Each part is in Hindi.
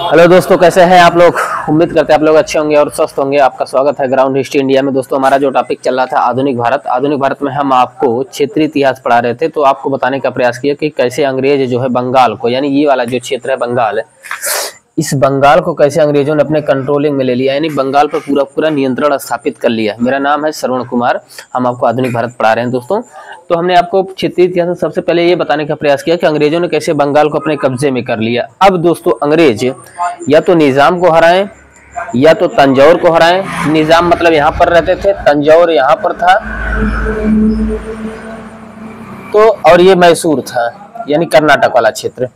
हेलो दोस्तों, कैसे हैं आप लोग। उम्मीद करते हैं आप लोग अच्छे होंगे और स्वस्थ होंगे। आपका स्वागत है ग्राउंड हिस्ट्री इंडिया में। दोस्तों, हमारा जो टॉपिक चल रहा था आधुनिक भारत। आधुनिक भारत में हम आपको क्षेत्रीय इतिहास पढ़ा रहे थे, तो आपको बताने का प्रयास किया कि कैसे अंग्रेज जो है बंगाल को, यानी ये वाला जो क्षेत्र है बंगाल, इस बंगाल को कैसे अंग्रेजों ने अपने कंट्रोलिंग में ले लिया, यानी बंगाल पर पूरा पूरा नियंत्रण स्थापित कर लिया। मेरा नाम है श्रवण कुमार, हम आपको आधुनिक भारत पढ़ा रहे हैं। दोस्तों, तो हमने आपको क्षेत्रीय इतिहास में सबसे पहले ये बताने का प्रयास किया कि अंग्रेजों ने कैसे बंगाल को अपने कब्जे में कर लिया। अब दोस्तों, अंग्रेज या तो निजाम को हराएं या तो तंजौर को हराएं। निजाम मतलब यहाँ पर रहते थे, तंजौर यहाँ पर था, तो और ये मैसूर था यानी कर्नाटक वाला क्षेत्र,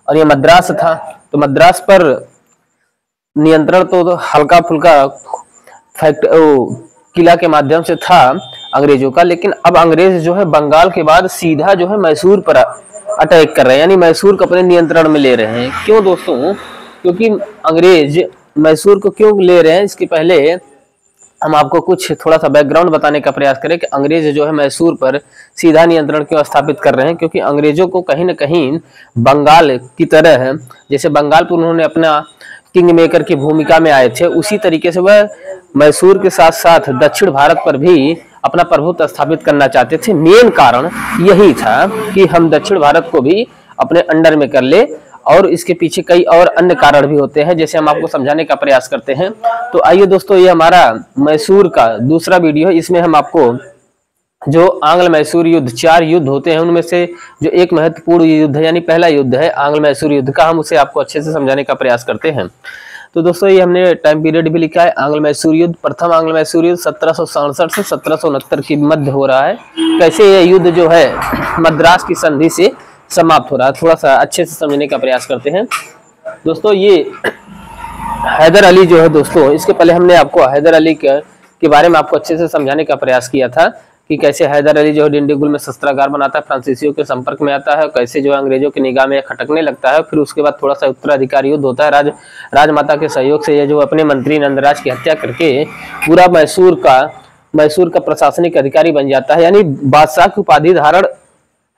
और ये मद्रास था। तो मद्रास पर नियंत्रण तो हल्का फुल्का किला के माध्यम से था अंग्रेजों का, लेकिन अब अंग्रेज जो है बंगाल के बाद सीधा जो है मैसूर पर अटैक कर रहे हैं, यानी मैसूर को अपने नियंत्रण में ले रहे हैं। क्यों दोस्तों? क्योंकि अंग्रेज मैसूर को क्यों ले रहे हैं, इसके पहले हम आपको कुछ थोड़ा सा बैकग्राउंड बताने का प्रयास करें कि अंग्रेज जो है मैसूर पर सीधा नियंत्रण क्यों स्थापित कर रहे हैं। क्योंकि अंग्रेजों को कहीं ना कहीं बंगाल की तरह, जैसे बंगाल पर उन्होंने अपना किंग मेकर की भूमिका में आए थे, उसी तरीके से वह मैसूर के साथ साथ दक्षिण भारत पर भी अपना प्रभुत्व स्थापित करना चाहते थे। मेन कारण यही था कि हम दक्षिण भारत को भी अपने अंडर में कर ले, और इसके पीछे कई और अन्य कारण भी होते हैं, जैसे हम आपको समझाने का प्रयास करते हैं। तो आइए दोस्तों, ये हमारा मैसूर का दूसरा वीडियो है। इसमें हम आपको जो आंग्ल मैसूर युद्ध, 4 युद्ध होते हैं, उनमें से जो एक महत्वपूर्ण युद्ध है यानी पहला युद्ध है आंग्ल मैसूर युद्ध का, हम उसे आपको अच्छे से समझाने का प्रयास करते हैं। तो दोस्तों, ये हमने टाइम पीरियड भी लिखा है। आंग्ल मैसूर युद्ध, प्रथम आंग्ल मैसूर युद्ध 1767 से 1769 के मध्य हो रहा है। कैसे ये युद्ध जो है मद्रास की संधि से समाप्त हो रहा है, थोड़ा सा अच्छे से समझने का प्रयास करते हैं। दोस्तों, ये हैदर अली जो है, दोस्तों इसके पहले हमने आपको हैदर अली के बारे में आपको अच्छे से समझाने का प्रयास किया था कि कैसे हैदर अली जो है डिंडीगुल में शस्त्रागार बनाता है, फ्रांसीसियों के संपर्क में आता है, कैसे जो है अंग्रेजों की निगाह में खटकने लगता है। फिर उसके बाद थोड़ा सा उत्तराधिकार युद्ध होता है। राजमाता के सहयोग से ये जो अपने मंत्री नंदराज की हत्या करके पूरा मैसूर का प्रशासनिक अधिकारी बन जाता है, यानी बादशाह की उपाधि धारण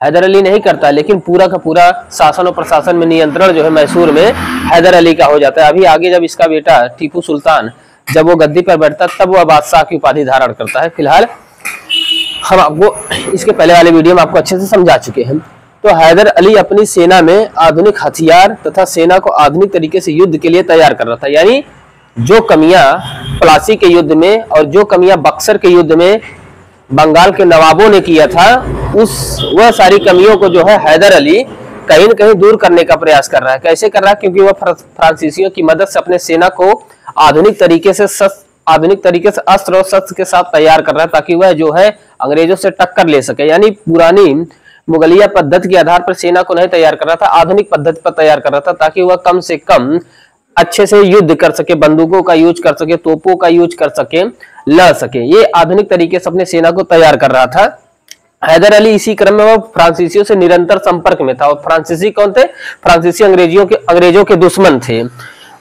हैदर अली नहीं करता, लेकिन पूरा का पूरा शासन और प्रशासन में नियंत्रण जो है मैसूर में हैदर अली का हो जाता है। अभी आगे जब इसका बेटा टीपू सुल्तान जब वो गद्दी पर बैठता तब वह बादशाह की उपाधि धारण करता है। फिलहाल हम आपको इसके पहले वाले वीडियो में आपको अच्छे से समझा चुके हैं। तो हैदर अली अपनी सेना में आधुनिक हथियार तथा सेना को आधुनिक तरीके से युद्ध के लिए तैयार कर रहा था, यानी जो कमियां प्लासी के युद्ध में और जो कमियां बक्सर के युद्ध में बंगाल के नवाबों ने किया था, वह सारी कमियों को जो है हैदर अली कहीं न कहीं दूर करने का प्रयास कर रहा है। कैसे कर रहा है? क्योंकि वह फ्रांसीसियों की मदद से अपने सेना को आधुनिक तरीके से अस्त्र और शस्त्र के साथ तैयार कर रहा है, ताकि वह जो है अंग्रेजों से टक्कर ले सके। यानी पुरानी मुगलिया पद्धति के आधार पर सेना को नहीं तैयार कर रहा था, आधुनिक पद्धति पर तैयार कर रहा था, ताकि वह कम से कम अच्छे से युद्ध कर सके, बंदूकों का यूज कर सके, तोपों का यूज कर सके, लड़ सके। ये आधुनिक तरीके से अपने सेना को तैयार कर रहा था हैदर अली। इसी क्रम में वह फ्रांसीसियों से निरंतर संपर्क में था। और फ्रांसीसी कौन थे? फ्रांसीसी अंग्रेजों के दुश्मन थे।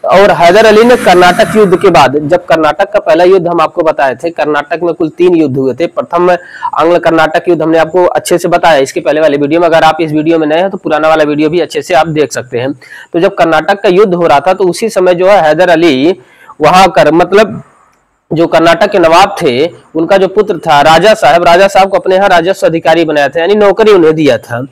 और हैदर अली ने कर्नाटक युद्ध के बाद, जब कर्नाटक का पहला युद्ध हम आपको बताए थे, कर्नाटक में कुल 3 युद्ध हुए थे। प्रथम आंग्ल कर्नाटक युद्ध हमने आपको अच्छे से बताया इसके पहले वाले वीडियो में। अगर आप इस वीडियो में नए हैं तो पुराना वाला वीडियो भी अच्छे से आप देख सकते हैं। तो जब कर्नाटक का युद्ध हो रहा था तो उसी समय जो है हैदर अली वहां कर, मतलब जो कर्नाटक के नवाब थे उनका जो पुत्र था राजा साहब को अपने यहाँ राजस्व अधिकारी बनाया था, यानी नौकरी उन्हें दिया था।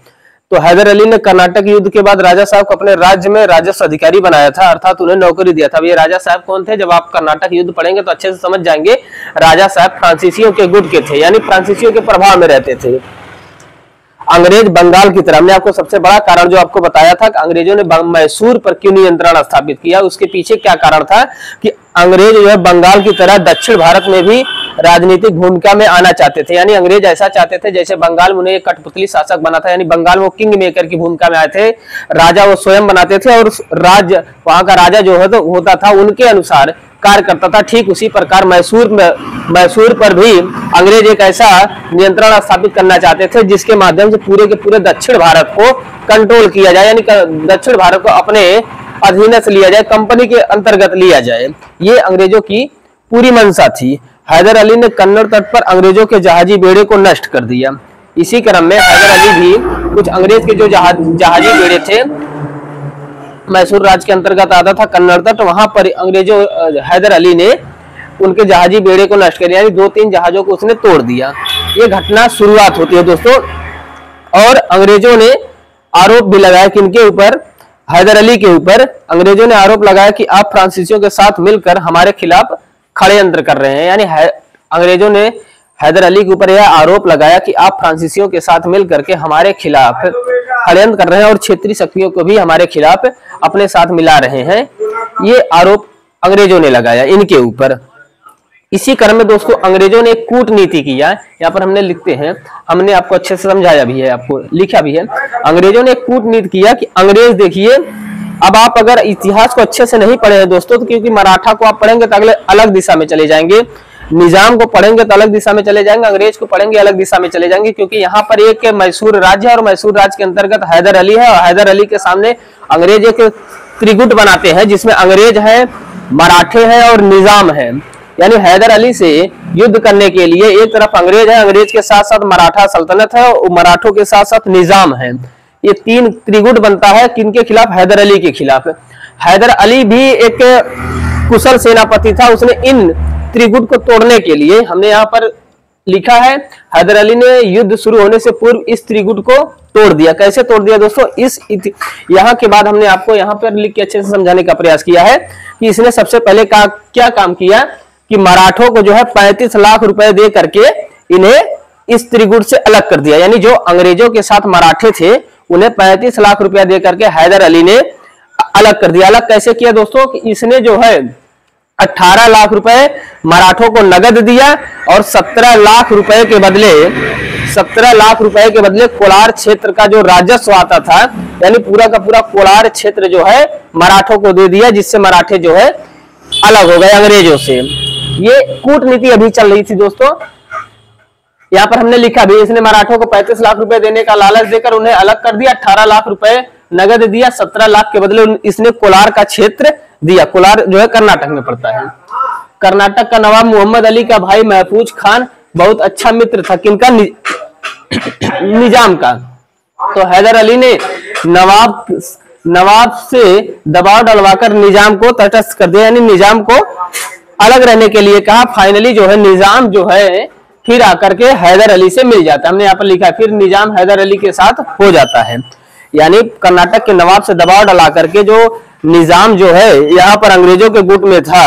तो हैदर अली ने कर्नाटक युद्ध के बाद राजा साहब को अपने राज्य में राजस्व अधिकारी बनाया था, अर्थात उन्हें नौकरी दिया था। अब ये राजा साहब कौन थे? जब आप कर्नाटक युद्ध पढ़ेंगे तो अच्छे से समझ जाएंगे। राजा साहब फ्रांसीसियों के गुट के थे, यानी फ्रांसीसियों के प्रभाव में रहते थे। अंग्रेज बंगाल की तरह, हमने आपको सबसे बड़ा कारण जो आपको बताया था कि अंग्रेजों ने मैसूर पर क्यों नियंत्रण स्थापित किया, उसके पीछे क्या कारण था कि अंग्रेज जो है बंगाल की तरह दक्षिण भारत में भी राजनीतिक भूमिका में आना चाहते थे। यानी अंग्रेज ऐसा चाहते थे जैसे बंगाल में उन्हें एक कठपुतली शासक बना था, यानी बंगाल में वो किंग मेकर की भूमिका में आए थे, राजा वो स्वयं बनाते थे और राज्य वहां का राजा जो है तो होता था उनके अनुसार कार्य करता था। ठीक उसी प्रकार मैसूर पर भी अंग्रेज एक ऐसा नियंत्रण स्थापित करना चाहते थे जिसके माध्यम से पूरे के पूरे दक्षिण भारत को कंट्रोल किया जाए, यानी दक्षिण भारत को अपने अधीन से लिया जाए, कंपनी के अंतर्गत लिया जाए। ये अंग्रेजों की पूरी मंशा थी। हैदर अली ने कन्नड़ तट पर अंग्रेजों के जहाजी बेड़े को नष्ट कर दिया। इसी क्रम में हैदर अली भी कुछ अंग्रेज के जो जहाजी बेड़े थे, मैसूर राज्य के अंतर्गत आता था कन्नड़ तट, वहां पर अंग्रेजों हैदर अली ने उनके जहाजी बेड़े को नष्ट कर दिया, यानी 2-3 जहाजों को उसने तोड़ दिया। ये घटना शुरुआत होती है दोस्तों। और अंग्रेजों ने आरोप भी लगाया किनके ऊपर, हैदर अली के ऊपर। अंग्रेजों ने आरोप लगाया कि आप फ्रांसीसियों के साथ मिलकर हमारे खिलाफ षड्यंत्र कर रहे हैं, यानी अंग्रेजों ने हैदर अली के ऊपर यह आरोप लगाया कि आप फ्रांसीसियों के साथ मिलकर के हमारे खिलाफ षड्यंत्र कर रहे हैं और क्षेत्रीय शक्तियों को भी हमारे खिलाफ अपने साथ मिला रहे हैं। ये आरोप अंग्रेजों ने लगाया इनके ऊपर। इसी क्रम में दोस्तों अंग्रेजों ने कूटनीति किया, यहाँ पर हमने लिखते हैं, हमने आपको अच्छे से समझाया भी है, आपको लिखा भी है। अंग्रेजों ने कूटनीति किया कि अंग्रेज देखिए, अब आप अगर इतिहास को अच्छे से नहीं पढ़े हैं दोस्तों, तो क्योंकि मराठा को आप पढ़ेंगे तो अगले अलग दिशा में चले जाएंगे, निजाम को पढ़ेंगे तो अलग दिशा में चले जाएंगे, अंग्रेज को पढ़ेंगे अलग दिशा में चले जाएंगे, क्योंकि यहाँ पर एक मैसूर राज्य है और मैसूर राज्य के अंतर्गत हैदर अली है, और हैदर अली के सामने अंग्रेज एक त्रिगुट बनाते हैं जिसमें अंग्रेज है, मराठे हैं और निजाम है। यानी हैदर अली से युद्ध करने के लिए एक तरफ अंग्रेज है, अंग्रेज के साथ साथ मराठा सल्तनत है और मराठों के साथ साथ निजाम है। ये 3 त्रिगुट बनता है किनके खिलाफ, हैदर अली के खिलाफ। हैदर अली भी एक कुशल सेनापति था, उसने इन त्रिगुट को तोड़ने के लिए, हमने यहाँ पर लिखा है, हैदर अली ने युद्ध शुरू होने से पूर्व इस त्रिगुट को तोड़ दिया। कैसे तोड़ दिया दोस्तों, यहाँ के बाद हमने आपको यहाँ पर लिख के अच्छे से समझाने का प्रयास किया है कि इसने सबसे पहले क्या काम किया कि मराठों को जो है 35 लाख रुपए दे करके इन्हें इस त्रिगुट से अलग कर दिया। यानी जो अंग्रेजों के साथ मराठे थे उन्हें 35 लाख रुपया दे करके हैदर अली ने अलग कर दिया। अलग कैसे किया दोस्तों, कि इसने जो है 18 लाख रुपए मराठों को नगद दिया और 17 लाख रुपए के बदले कोलार क्षेत्र का जो राजस्व आता था, यानी पूरा का पूरा कोलार क्षेत्र जो है मराठों को दे दिया, जिससे मराठे जो है अलग हो गए अंग्रेजों से। ये कूटनीति अभी चल रही थी दोस्तों। यहाँ पर हमने लिखा भी, इसने मराठों को 35 लाख रुपए देने का लालच देकर उन्हें अलग कर दिया, 18 लाख रुपए नगद दिया, 17 लाख के बदले इसने कोलार का क्षेत्र दिया। कोलार जो है कर्नाटक में पड़ता है। कर्नाटक का नवाब मोहम्मद अली का भाई महफूज खान बहुत अच्छा मित्र था किनका, निजाम का। तो हैदर अली ने नवाब से दबाव डलवाकर निजाम को तटस्थ कर दिया, यानी निजाम को अलग रहने के लिए कहा। फाइनली जो है निजाम जो है फिर आकर के हैदर अली से मिल जाता है। हमने यहाँ पर लिखा है फिर निजाम हैदर अली के साथ हो जाता है। यानी कर्नाटक के नवाब से दबाव डला करके जो निजाम जो है यहाँ पर अंग्रेजों के गुट में था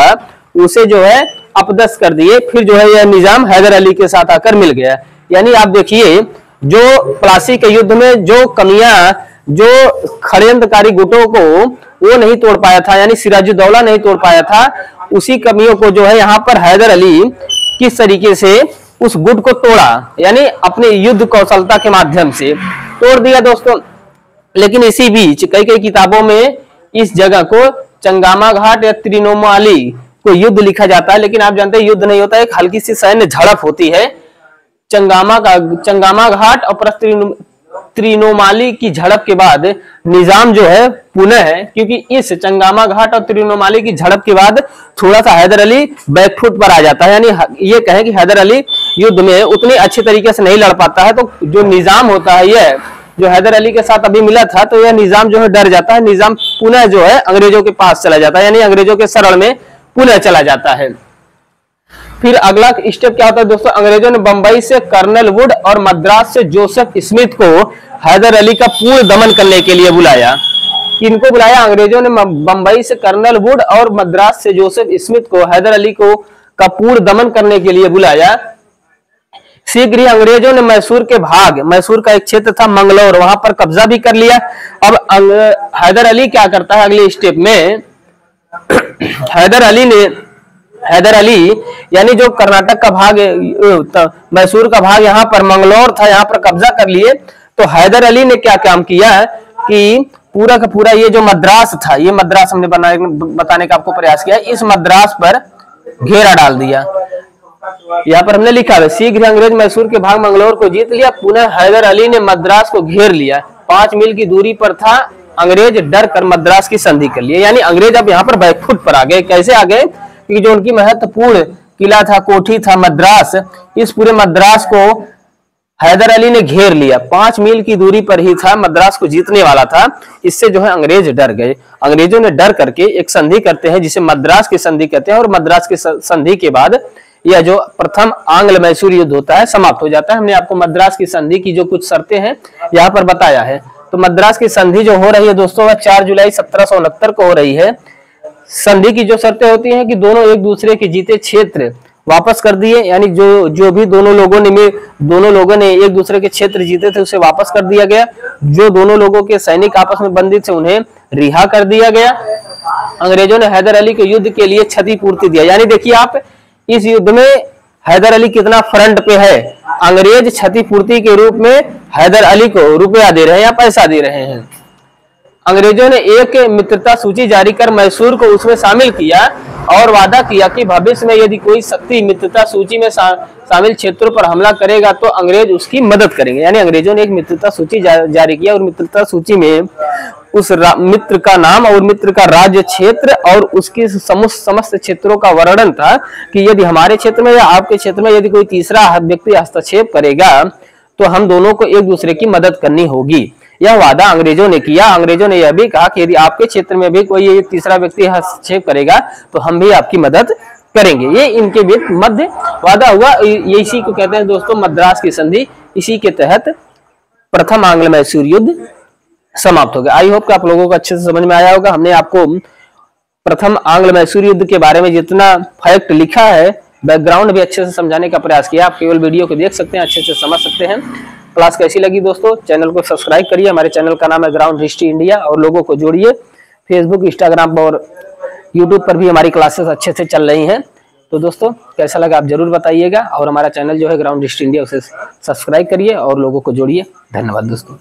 उसे जो है अपदस्थ कर दिए। फिर जो है यह निजाम हैदर अली के साथ आकर मिल गया। यानी आप देखिए जो प्लासी के युद्ध में जो कमियां जो षड्यंत्रकारी गुटों को वो नहीं तोड़ पाया था, यानी सिराजुद्दौला नहीं तोड़ पाया था, उसी कमियों को जो है यहाँ पर हैदर अली किस तरीके से उस गुट को तोड़ा, यानी अपने युद्ध कौशलता के माध्यम से तोड़ दिया दोस्तों। लेकिन इसी बीच कई किताबों में इस जगह को चंगामा घाट या त्रिनोमाली को युद्ध लिखा जाता है, लेकिन आप जानते हैं युद्ध नहीं होता है, एक हल्की सी सैन्य झड़प होती है। चंगामा घाट और त्रिनोमाली की झड़प के बाद निजाम जो है पुनः है, क्योंकि इस चंगामा घाट और त्रिनोमाली की झड़प के बाद थोड़ा सा हैदर अली बैकफुट पर आ जाता है। यानी ये कहें कि हैदर अली युद्ध में उतनी अच्छी तरीके से नहीं लड़ पाता है। तो जो निजाम होता है, यह जो हैदर अली के साथ अभी मिला था, तो यह निजाम जो है डर जाता है। निजाम पुनः जो है अंग्रेजों के पास चला जाता है, यानी अंग्रेजों के शरण में पुनः चला जाता है। फिर अगला स्टेप क्या होता है दोस्तों, अंग्रेजों ने बंबई से कर्नल वुड और मद्रास से जोसेफ स्मिथ को हैदर अली का पूर्ण दमन करने के लिए बुलाया। किनको बुलाया, अंग्रेजों ने बंबई से कर्नल वुड और मद्रास से जोसेफ स्मिथ को हैदर अली को का पूर्ण दमन करने के लिए बुलाया। शीघ्र ही अंग्रेजों ने मैसूर का एक क्षेत्र था मंगलौर, वहां पर कब्जा भी कर लिया। अब हैदर अली क्या करता है अगले स्टेप में, हैदर अली यानी जो कर्नाटक का भाग मैसूर का भाग यहाँ पर मंगलौर था, यहाँ पर कब्जा कर लिए। तो हैदर अली ने क्या काम किया कि पूरा का पूरा ये जो मद्रास था, ये मद्रास हमने बताने का आपको प्रयास किया, इस मद्रास पर घेरा डाल दिया। यहाँ पर हमने लिखा है शीघ्र अंग्रेज मैसूर के भाग मंगलौर को जीत लिया। पुनः हैदर अली ने मद्रास को घेर लिया। 5 मील की दूरी पर था, अंग्रेज डर कर मद्रास की संधि कर लिए। यानी अंग्रेज अब यहाँ पर बैकफुट पर आ गए। कैसे आ गए कि जो उनकी महत्वपूर्ण किला था, कोठी था मद्रास, इस पूरे मद्रास को हैदर अली ने घेर लिया। 5 मील की दूरी पर ही था, मद्रास को जीतने वाला था। इससे जो है अंग्रेज डर गए। अंग्रेजों ने डर करके एक संधि करते हैं जिसे मद्रास की संधि कहते हैं, और मद्रास की संधि के बाद यह जो प्रथम आंग्ल मैसूर युद्ध होता है समाप्त हो जाता है। हमने आपको मद्रास की संधि की जो कुछ शर्तें हैं यहाँ पर बताया है। तो मद्रास की संधि जो हो रही है दोस्तों वह 4 जुलाई 1769 को हो रही है। संधि की जो शर्तें होती हैं कि दोनों एक दूसरे के जीते क्षेत्र वापस कर दिए, यानी जो भी दोनों लोगों ने एक दूसरे के क्षेत्र जीते थे उसे वापस कर दिया गया। जो दोनों लोगों के सैनिक आपस में बंदी थे उन्हें रिहा कर दिया गया। अंग्रेजों ने हैदर अली के युद्ध के लिए क्षतिपूर्ति दिया। यानी देखिए आप, इस युद्ध में हैदर अली कितना फ्रंट पे है। अंग्रेज क्षतिपूर्ति के रूप में हैदर अली को रुपया दे रहे हैं या पैसा दे रहे हैं। अंग्रेजों ने एक मित्रता सूची जारी कर मैसूर को उसमें शामिल किया और वादा किया कि भविष्य में यदि कोई शक्ति मित्रता सूची में शामिल क्षेत्रों पर हमला करेगा तो अंग्रेज उसकी मदद करेंगे। यानी अंग्रेजों ने एक मित्रता सूची जारी किया और मित्रता सूची में उस मित्र का नाम और मित्र का राज्य क्षेत्र और उसके समस्त क्षेत्रों का वर्णन था कि यदि हमारे क्षेत्र में या आपके क्षेत्र में यदि कोई तीसरा व्यक्ति हस्तक्षेप करेगा तो हम दोनों को एक दूसरे की मदद करनी होगी। यह वादा अंग्रेजों ने किया। अंग्रेजों ने यह भी कहा कि यदि आपके क्षेत्र में भी कोई तीसरा व्यक्ति हस्तक्षेप करेगा तो हम भी आपकी मदद करेंगे। ये इनके बीच मध्य वादा हुआ। ये इसी को कहते हैं दोस्तों मद्रास की संधि। इसी के तहत प्रथम आंग्ल मैसूर युद्ध समाप्त हो गया। आई होप कि आप लोगों को अच्छे से समझ में आया होगा। हमने आपको प्रथम आंग्ल मैसूर युद्ध के बारे में जितना फैक्ट लिखा है, बैकग्राउंड भी अच्छे से समझाने का प्रयास किया। आप केवल वीडियो को देख सकते हैं, अच्छे से समझ सकते हैं। क्लास कैसी लगी दोस्तों? चैनल को सब्सक्राइब करिए। हमारे चैनल का नाम है ग्राउंड हिस्ट्री इंडिया, और लोगों को जोड़िए। फेसबुक, इंस्टाग्राम और यूट्यूब पर भी हमारी क्लासेस अच्छे से चल रही हैं। तो दोस्तों कैसा लगा आप जरूर बताइएगा, और हमारा चैनल जो है ग्राउंड हिस्ट्री इंडिया उसे सब्सक्राइब करिए और लोगों को जोड़िए। धन्यवाद दोस्तों।